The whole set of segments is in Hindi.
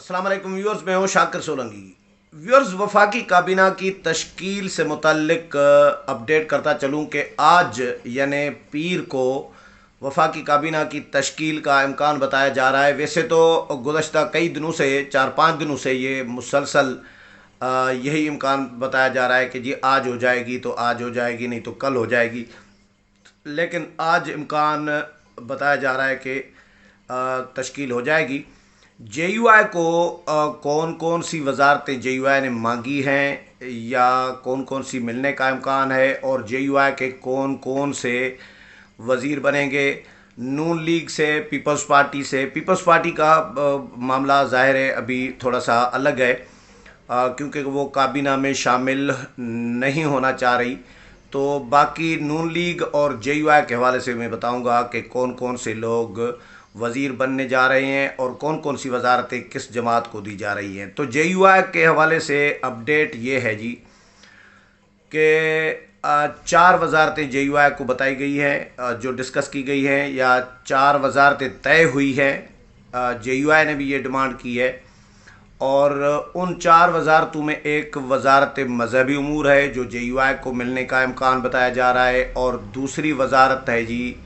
अस्सलाम वालेकुम व्यूअर्स, मैं हूं शाकिर सोलंकी। व्यूअर्स, वफाकी काबीना की तश्कील से मुतल्लिक अपडेट करता चलूं कि आज यानी पीर को वफाकी काबीना की तश्कील का इम्कान बताया जा रहा है। वैसे तो गुज़श्ता कई दिनों से, 4-5 दिनों से ये मुसलसल यही इम्कान बताया जा रहा है कि जी आज हो जाएगी तो आज हो जाएगी, नहीं तो कल हो जाएगी। लेकिन आज इम्कान बताया जा रहा है कि तश्कील हो जाएगी। जेयूआई को कौन कौन सी वजारतें जेयूआई ने मांगी हैं या कौन कौन सी मिलने का इम्कान है, और जेयूआई के कौन कौन से वज़ीर बनेंगे। नून लीग से, पीपल्स पार्टी से, पीपल्स पार्टी का मामला ज़ाहिर है अभी थोड़ा सा अलग है, क्योंकि वो काबीना में शामिल नहीं होना चाह रही। तो बाकी नून लीग और जेयूआई के हवाले से मैं बताऊंगा कि कौन कौन से लोग वज़ीर बनने जा रहे हैं और कौन कौन सी वजारतें किस जमात को दी जा रही हैं। तो जेयूआई के हवाले से अपडेट ये है जी कि 4 वजारतें जेयूआई को बताई गई हैं, जो डिस्कस की गई हैं, या 4 वजारतें तय हुई हैं। जेयूआई ने भी ये डिमांड की है। और उन 4 वजारतों में एक वजारत मजहबी उमूर है जो जेयूआई को मिलने का इम्कान बताया जा रहा है, और दूसरी वजारत है जी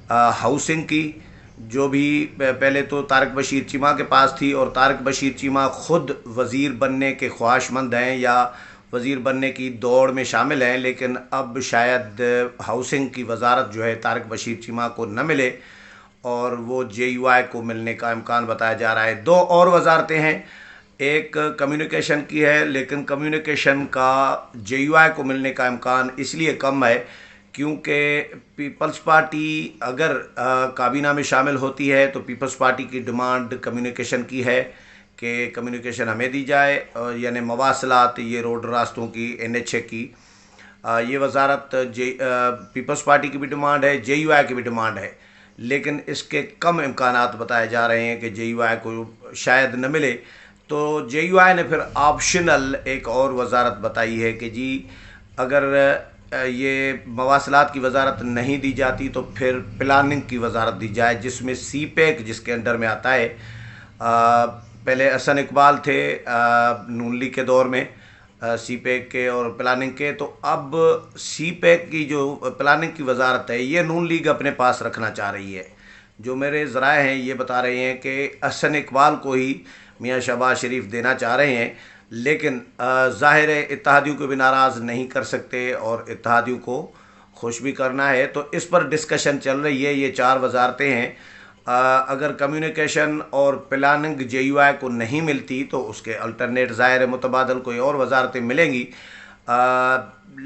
हाउसिंग की, जो भी पहले तो तारिक बशीर चीमा के पास थी, और तारिक बशीर चीमा ख़ुद वज़ीर बनने के ख्वाहिशमंद हैं या वज़ीर बनने की दौड़ में शामिल हैं, लेकिन अब शायद हाउसिंग की वजारत जो है तारिक बशीर चीमा को न मिले और वो जेयूआई को मिलने का इम्कान बताया जा रहा है। 2 और वजारतें हैं। एक कम्युनिकेशन की है, लेकिन कम्युनिकेशन का जेयूआई को मिलने का इम्कान इसलिए कम है क्योंकि पीपल्स पार्टी अगर काबीना में शामिल होती है तो पीपल्स पार्टी की डिमांड कम्युनिकेशन की है कि कम्युनिकेशन हमें दी जाए, यानी मवासलात, ये रोड रास्तों की, NHA की, ये वजारत पीपल्स पार्टी की भी डिमांड है, जेयूआई की भी डिमांड है। लेकिन इसके कम इम्कानात बताए जा रहे हैं कि जेयूआई को शायद न मिले। तो जेयूआई ने फिर ऑप्शनल एक और वजारत बताई है कि जी अगर ये मवासलात की वजारत नहीं दी जाती तो फिर प्लानिंग की वजारत दी जाए, जिसमें CPEC जिसके अंडर में आता है। पहले हसन इकबाल थे नून लीग के दौर में CPEC के और प्लानिंग के, तो अब CPEC की जो प्लानिंग की वजारत है ये नून लीग अपने पास रखना चाह रही है। जो मेरे ज़राए हैं ये बता रहे हैं कि हसन इकबाल को ही मियाँ शहबाज शरीफ देना चाह रहे हैं, लेकिन ज़ाहिर है इत्तेहादियों को भी नाराज़ नहीं कर सकते और इत्तेहादियों को खुश भी करना है। तो इस पर डिस्कशन चल रही है। ये 4 वजारतें हैं। अगर कम्युनिकेशन और प्लानिंग जेयूआई को नहीं मिलती तो उसके अल्टरनेट ज़ाहिर मुतबादल कोई और वजारतें मिलेंगी।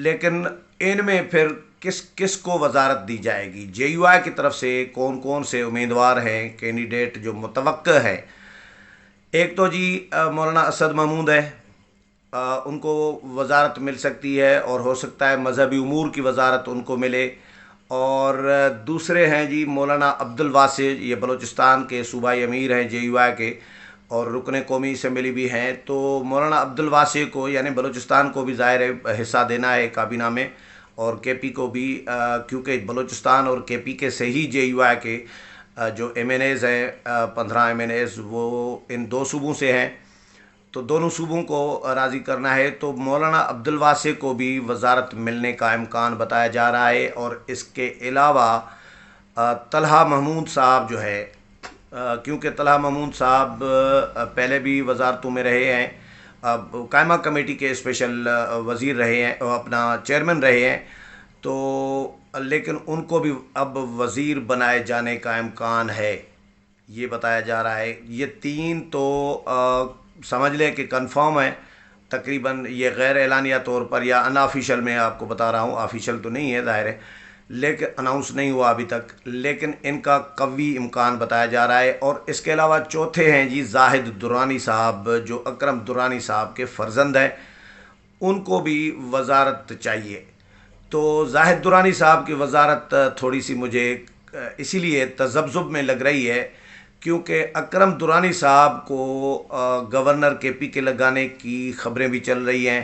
लेकिन इनमें फिर किस किस को वजारत दी जाएगी, जेयूआई की तरफ से कौन कौन से उम्मीदवार हैं, कैंडिडेट जो मुतवक्किल हैं। एक तो जी मौलाना असद महमूद है, उनको वजारत मिल सकती है और हो सकता है मजहबी उमूर की वजारत उनको मिले। और दूसरे हैं जी मौलाना अब्दुल वासी, ये बलूचिस्तान के सूबाई अमीर हैं जेयूआई के और रुकन कौमी असम्बली भी हैं। तो मौलाना अब्दुल वासी को यानी बलूचिस्तान को भी ज़ाहिर है हिस्सा देना है काबीना में, और KP को भी, क्योंकि बलूचिस्तान और KP के से ही जेयूआई के जो MNAs हैं, 15 MNAs वो इन 2 सूबों से हैं, तो दोनों सूबों को राज़ी करना है। तो मौलाना अब्दुल वासी को भी वजारत मिलने का इम्कान बताया जा रहा है। और इसके अलावा तलहा महमूद साहब जो है, क्योंकि तलहा महमूद साहब पहले भी वजारतों में रहे हैं, अब कायमा कमेटी के स्पेशल वज़ीर रहे हैं, अपना चेयरमैन रहे हैं, तो लेकिन उनको भी अब वज़ीर बनाए जाने का इम्कान है, ये बताया जा रहा है। ये 3 तो समझ लें कि कंफर्म है तकरीबन। ये गैर एलानिया तौर पर या अनऑफिशियल में आपको बता रहा हूँ, ऑफिशियल तो नहीं है ज़ाहिर है, लेकिन अनाउंस नहीं हुआ अभी तक, लेकिन इनका कवी इम्कान बताया जा रहा है। और इसके अलावा चौथे हैं जी जाहिद दुरानी साहब, जो अकरम दुरानी साहब के फ़र्जंद हैं, उनको भी वजारत चाहिए। तो जाहिद दुरानी साहब की वजारत थोड़ी सी मुझे इसीलिए तज़ब्ज़ुब में लग रही है क्योंकि अकरम दुरानी साहब को गवर्नर KP के लगाने की ख़बरें भी चल रही हैं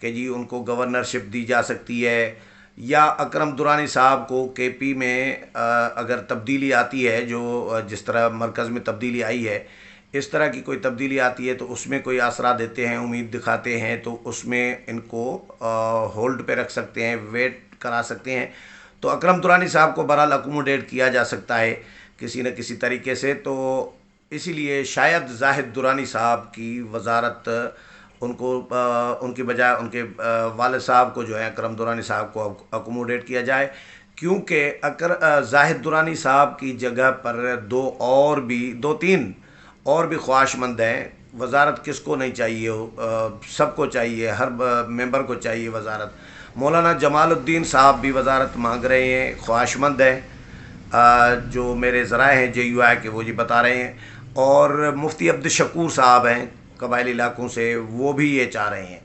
कि जी उनको गवर्नरशिप दी जा सकती है, या अकरम दुरानी साहब को KP में अगर तब्दीली आती है, जो जिस तरह मरकज़ में तब्दीली आई है, इस तरह की कोई तब्दीली आती है तो उसमें कोई आसरा देते हैं, उम्मीद दिखाते हैं, तो उसमें इनको होल्ड पे रख सकते हैं, वेट करा सकते हैं। तो अकरम दुरानी साहब को बहरहाल अकोमोडेट किया जा सकता है किसी न किसी तरीके से। तो इसीलिए शायद जाहिद दुरानी साहब की वजारत उनको उनकी बजाय उनके वालिद साहब को जो है अकरम दुरानी साहब को अकोमोडेट किया जाए, क्योंकि अगर जाहिद दुरानी साहब की जगह पर दो तीन और भी ख्वाहिशमंद हैं। वजारत किसको नहीं चाहिए हो, सबको चाहिए, हर मेंबर को चाहिए वजारत। मौलाना जमालुद्दीन साहब भी वजारत मांग रहे हैं, ख्वाहिशमंद हैं, जो मेरे ज़राए हैं JUI के वो जी बता रहे हैं। और मुफ्ती अब्दुल शकूर साहब हैं कबायली इलाकों से, वो भी ये चाह रहे हैं।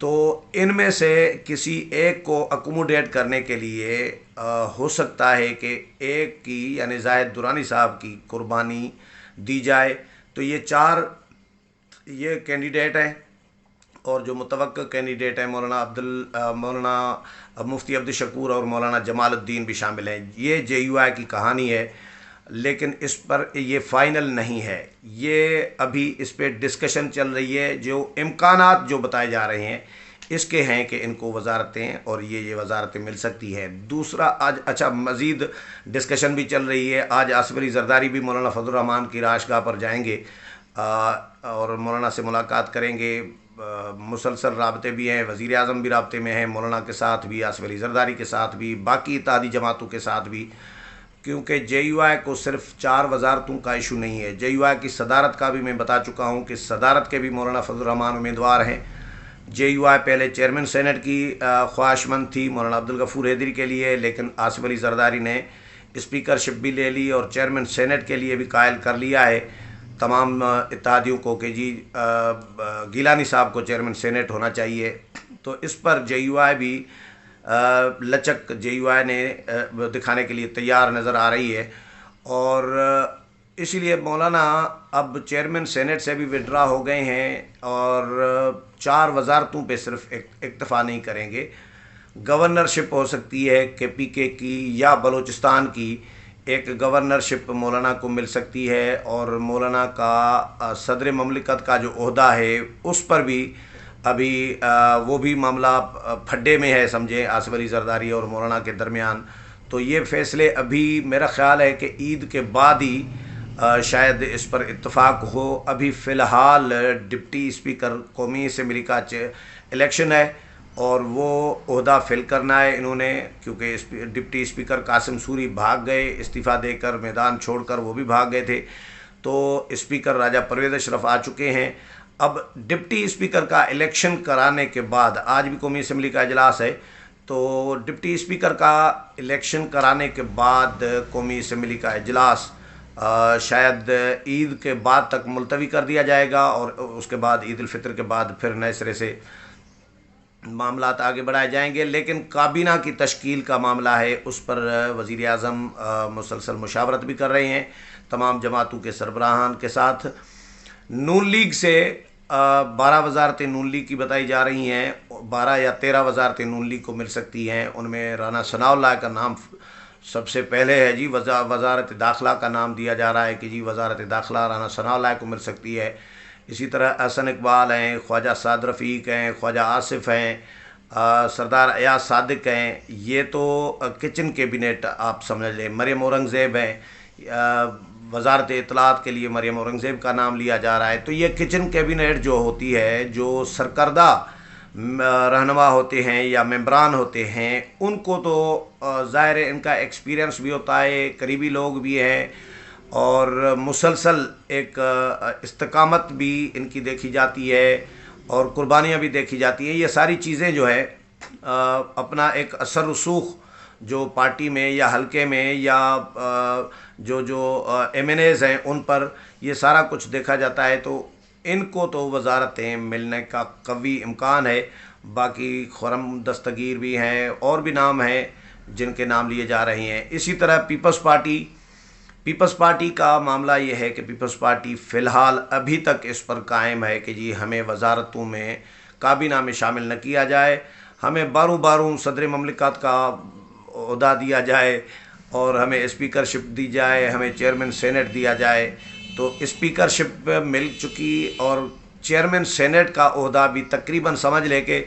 तो इनमें से किसी एक को अकोमोडेट करने के लिए हो सकता है कि एक की यानी जाहिद दुरानी साहब की कुर्बानी दी जाए। तो ये चार ये कैंडिडेट हैं, और जो मुतवक्किल कैंडिडेट हैं मौलाना मुफ्ती अब्दुल शकूर और मौलाना जमालुद्दीन भी शामिल हैं। ये JUI की कहानी है, लेकिन इस पर ये फ़ाइनल नहीं है, ये अभी इस पर डिस्कशन चल रही है। जो इम्कानात जो बताए जा रहे हैं इसके हैं कि इनको वजारतें और ये वजारतें मिल सकती हैं। दूसरा आज अच्छा मज़ीद डिस्कशन भी चल रही है। आज आसिफ अली जरदारी भी मौलाना फजल रहमान की राशगाह पर जाएंगे और मौलाना से मुलाकात करेंगे। मुसलसल राबते भी हैं, वज़ीर आज़म भी राबते में हैं, मौलाना के साथ भी, आसिफ अली जरदारी के साथ भी, बाकी इत्तेहादी जमातों के साथ भी, क्योंकि JUI को सिर्फ 4 वजारतों का इशू नहीं है। JUI की सदारत का भी मैं बता चुका हूँ कि सदारत के भी मौलाना फजल रहमान उम्मीदवार हैं। JUI पहले चेयरमैन सेनेट की ख्वाहिशमंद थी मौलाना अब्दुल गफूर हैदरी के लिए, लेकिन आसिफ अली जरदारी ने स्पीकरशिप भी ले ली और चेयरमैन सेनेट के लिए भी कायल कर लिया है तमाम इत्तेहादियों को कि जी गिलानी साहब को चेयरमैन सेनेट होना चाहिए। तो इस पर JUI भी लचक JUI ने दिखाने के लिए तैयार नज़र आ रही है, और इसीलिए मौलाना अब चेयरमैन सेनेट से भी विड्रा हो गए हैं और 4 वजारतों पे सिर्फ इक्तफ़ा नहीं करेंगे। गवर्नरशिप हो सकती है KPK की या बलूचिस्तान की, एक गवर्नरशिप मौलाना को मिल सकती है, और मौलाना का सदर ममलिकत का जो ओहदा है उस पर भी अभी वो भी मामला फड्डे में है, समझे, आसिफ अली जरदारी और मौलाना के दरमियान। तो ये फ़ैसले अभी मेरा ख़्याल है कि ईद के बाद ही शायद इस पर इत्तफ़ाक़ हो। अभी फ़िलहाल डिप्टी स्पीकर कौमी असम्बली का इलेक्शन है और वो ओहदा फिल करना है इन्होंने, क्योंकि डिप्टी स्पीकर कासिम सूरी भाग गए, इस्तीफ़ा देकर मैदान छोड़कर वो भी भाग गए थे। तो स्पीकर राजा परवेज़ अशरफ आ चुके हैं। अब डिप्टी स्पीकर का इलेक्शन कराने के बाद, आज भी कौमी असम्बली का इजलास है, तो डिप्टी स्पीकर का इलेक्शन कराने के बाद कौमी असम्बली का इजलास शायद ईद के बाद तक मुलतवी कर दिया जाएगा, और उसके बाद ईद उल फितर के बाद फिर नए सिरे से मामलात आगे बढ़ाए जाएंगे। लेकिन काबीना की तश्कील का मामला है, उस पर वज़ीर आज़म मुसलसल मुशावरत भी कर रहे हैं तमाम जमातों के सरबराहान के साथ। नून लीग से 12 वजारतें नून लीग की बताई जा रही हैं, 12 या 13 वजारतें नून लीग को मिल सकती हैं। उनमें राना सनाउल्लाह का नाम सबसे पहले है जी। वजारत दाखिला का नाम दिया जा रहा है कि जी वजारत दाखिला राना सनाउल्लाह को मिल सकती है। इसी तरह अहसन इकबाल हैं, ख्वाजा साद रफ़ीक हैं, ख्वाजा आसिफ हैं, सरदार अयाज सादिक हैं। ये तो किचन कैबिनेट आप समझ लें। मरियम औरंगज़ेब हैं, वजारत इत्तलात के लिए मरियम औरंगज़ेब का नाम लिया जा रहा है। तो ये किचन कैबिनेट जो होती है, जो सरकर्दा रहनुमा होते हैं या मेंबरान होते हैं, उनको तो ज़ाहिर है इनका एक्सपीरियंस भी होता है, करीबी लोग भी हैं, और मुसलसल एक इस्तकामत भी इनकी देखी जाती है और कुर्बानियाँ भी देखी जाती हैं। ये सारी चीज़ें जो है अपना एक असर रसूख जो पार्टी में या हलके में या जो MNAs हैं उन पर ये सारा कुछ देखा जाता है। तो इनको तो वजारतें मिलने का कवी इम्कान है। बाकी खुरम दस्तगीर भी हैं और भी नाम हैं जिनके नाम लिए जा रहे हैं। इसी तरह पीपल्स पार्टी का मामला ये है कि पीपल्स पार्टी फ़िलहाल अभी तक इस पर कायम है कि जी हमें वजारतों में काबीना में शामिल न किया जाए, हमें बारू सदर ममलिकत का ओहदा दिया जाए और हमें स्पीकरशिप दी जाए, हमें चेयरमैन सेनेट दिया जाए। तो स्पीकरशिप मिल चुकी और चेयरमैन सेनेट का ओहदा भी तकरीबन समझ लेके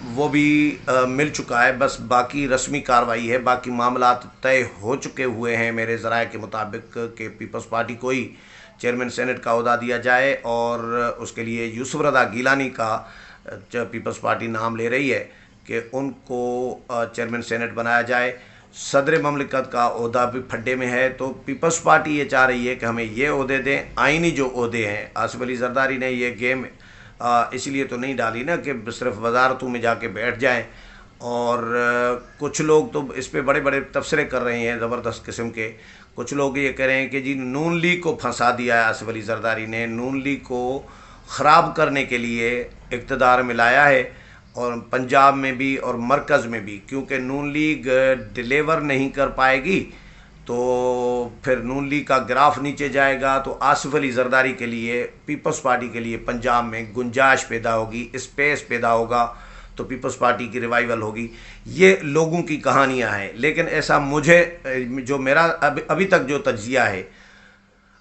वो भी मिल चुका है। बस बाकी रस्मी कार्रवाई है, बाकी मामला तय हो चुके हुए हैं मेरे ज़राए के मुताबिक कि पीपल्स पार्टी को ही चेयरमैन सेनेट का ओहदा दिया जाए और उसके लिए यूसुफ रज़ा गिलानी का पीपल्स पार्टी नाम ले रही है कि उनको चेयरमैन सेनेट बनाया जाए। सदर ममलिकत का ओहदा भी फड्डे में है, तो पीपल्स पार्टी ये चाह रही है कि हमें ये ओहदे दें, आइनी जो ओहदे हैं। आसिफ अली जरदारी ने ये गेम इसलिए तो नहीं डाली ना कि सिर्फ वजारतों में जाके बैठ जाएं, और कुछ लोग तो इस पर बड़े बड़े तबसरे कर रहे हैं ज़बरदस्त किस्म के। कुछ लोग ये कह रहे हैं कि जी नून लीग को फंसा दिया है आसिफ अली जरदारी ने, नून लीग को ख़राब करने के लिए इक़्तिदार में लाया है, और पंजाब में भी और मरकज़ में भी, क्योंकि नून लीग डिलीवर नहीं कर पाएगी तो फिर नून लीग का ग्राफ नीचे जाएगा, तो आसिफ अली जरदारी के लिए, पीपल्स पार्टी के लिए पंजाब में गुंजाइश पैदा होगी, स्पेस पैदा होगा, तो पीपल्स पार्टी की रिवाइवल होगी। ये लोगों की कहानियां हैं, लेकिन ऐसा मुझे जो मेरा अभी तक जो तज्जिया है,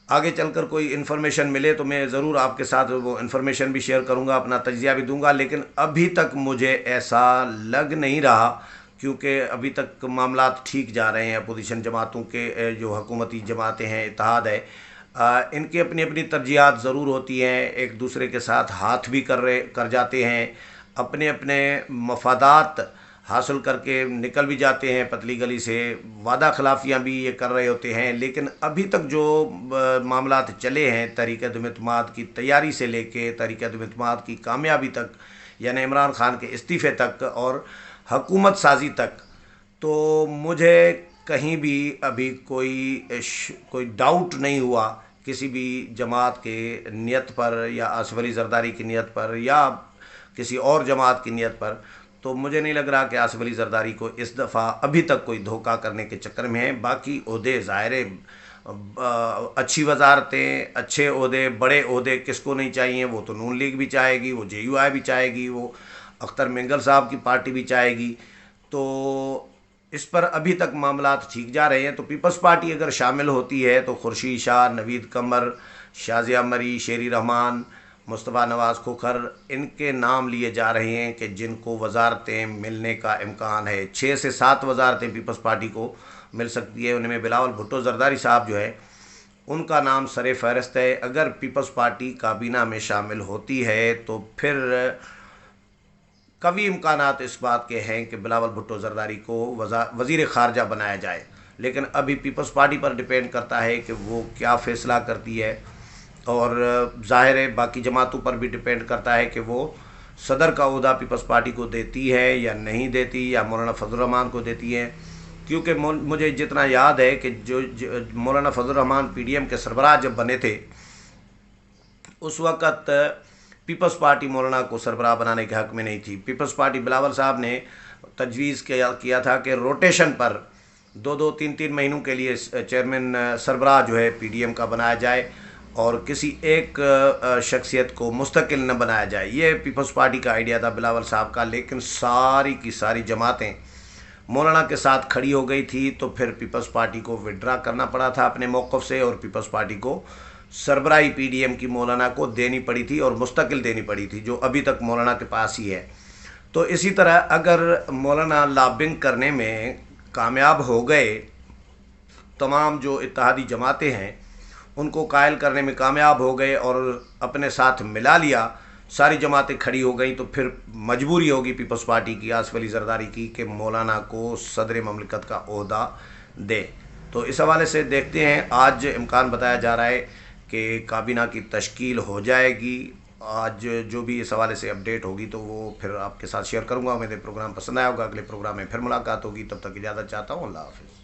आगे चलकर कोई इन्फॉर्मेशन मिले तो मैं ज़रूर आपके साथ वो इन्फॉर्मेशन भी शेयर करूंगा, अपना तज्जिया भी दूंगा, लेकिन अभी तक मुझे ऐसा लग नहीं रहा, क्योंकि अभी तक मामला ठीक जा रहे हैं। अपोजिशन जमातों के जो हुकूमती जमातें हैं, इत्तेहाद है, इनकी अपनी अपनी तरजीहात ज़रूर होती हैं, एक दूसरे के साथ हाथ भी कर जाते हैं, अपने अपने मफादात हासिल करके निकल भी जाते हैं पतली गली से, वादा खिलाफियाँ भी ये कर रहे होते हैं। लेकिन अभी तक जो मामलात चले हैं, तहरीक-ए-इत्तेहाद की तैयारी से लेके तहरीक-ए-इत्तेहाद की कामयाबी तक, यानी इमरान खान के इस्तीफ़े तक और हुकूमत साजी तक, तो मुझे कहीं भी अभी कोई डाउट नहीं हुआ किसी भी जमात के नियत पर, या आसिफ अली जरदारी की नियत पर, या किसी और जमात की नियत पर। तो मुझे नहीं लग रहा कि आसिफ अली जरदारी को इस दफ़ा अभी तक कोई धोखा करने के चक्कर में है। बाकी ओहदे ज़ाहिर, अच्छी वजारतें, अच्छे ओहदे, बड़े ओहदे किसको नहीं चाहिए? वो तो नून लीग भी चाहेगी, वो JUI भी चाहेगी, वो अख्तर मिंगल साहब की पार्टी भी चाहेगी। तो इस पर अभी तक मामला ठीक जा रहे हैं। तो पीपल्स पार्टी अगर शामिल होती है तो खुर्शीद शाह, नवीद कमर, शाजिया मरी, शेरी रहमान, मुस्तफ़ा नवाज़ खोखर, इनके नाम लिए जा रहे हैं कि जिनको वजारतें मिलने का इम्कान है। 6 से 7 वजारतें पीपल्स पार्टी को मिल सकती है। उनमें बिलावल भुट्टो जरदारी साहब जो है, उनका नाम सरे फहरिस्त है। अगर पीपल्स पार्टी काबीना में शामिल होती है तो फिर कभी इम्कानात इस बात के हैं कि बिलावल भुट्टो जरदारी को वज़ीर ख़ारजा बनाया जाए। लेकिन अभी पीपल्स पार्टी पर डिपेंड करता है कि वो क्या फ़ैसला करती है, और ज़ाहिर है बाकी जमातों पर भी डिपेंड करता है कि वो सदर का ओहदा पीपल्स पार्टी को देती है या नहीं देती, या मौलाना फजल रहमान को देती है। क्योंकि मुझे जितना याद है कि जो मौलाना फजल रहमान PDM के सरबराह जब बने थे, उस वक़्त पीपल्स पार्टी मौलाना को सरबराह बनाने के हक़ में नहीं थी। पीपल्स पार्टी बिलावल साहब ने तजवीज़ किया था कि रोटेशन पर 2-2, 3-3 महीनों के लिए चेयरमैन सरबराह जो है PDM का बनाया जाए, और किसी एक शख्सियत को मुस्तकिल न बनाया जाए। ये पीपल्स पार्टी का आइडिया था बिलावल साहब का। लेकिन सारी की सारी जमातें मौलाना के साथ खड़ी हो गई थी, तो फिर पीपल्स पार्टी को विड्रा करना पड़ा था अपने मौक़िफ़ से, और पीपल्स पार्टी को सरबराही PDM की मौलाना को देनी पड़ी थी, और मुस्तकिल देनी पड़ी थी, जो अभी तक मौलाना के पास ही है। तो इसी तरह अगर मौलाना लॉबिंग करने में कामयाब हो गए, तमाम जो इत्तेहादी जमातें हैं उनको कायल करने में कामयाब हो गए और अपने साथ मिला लिया, सारी जमातें खड़ी हो गई, तो फिर मजबूरी होगी पीपल्स पार्टी की, आसिफ अली जरदारी की, कि मौलाना को सदर ममलिकत का ओहदा दे। तो इस हवाले से देखते हैं, आज इम्कान बताया जा रहा है कि काबीना की तश्कील हो जाएगी। आज जो भी इस हवाले से अपडेट होगी तो वो फिर आपके साथ शेयर करूँगा। मेरे प्रोग्राम पसंद आया होगा, अगले प्रोग्राम में फिर मुलाकात होगी। तब तक इजाज़त चाहता हूँ। अल्लाह हाफ़िज़।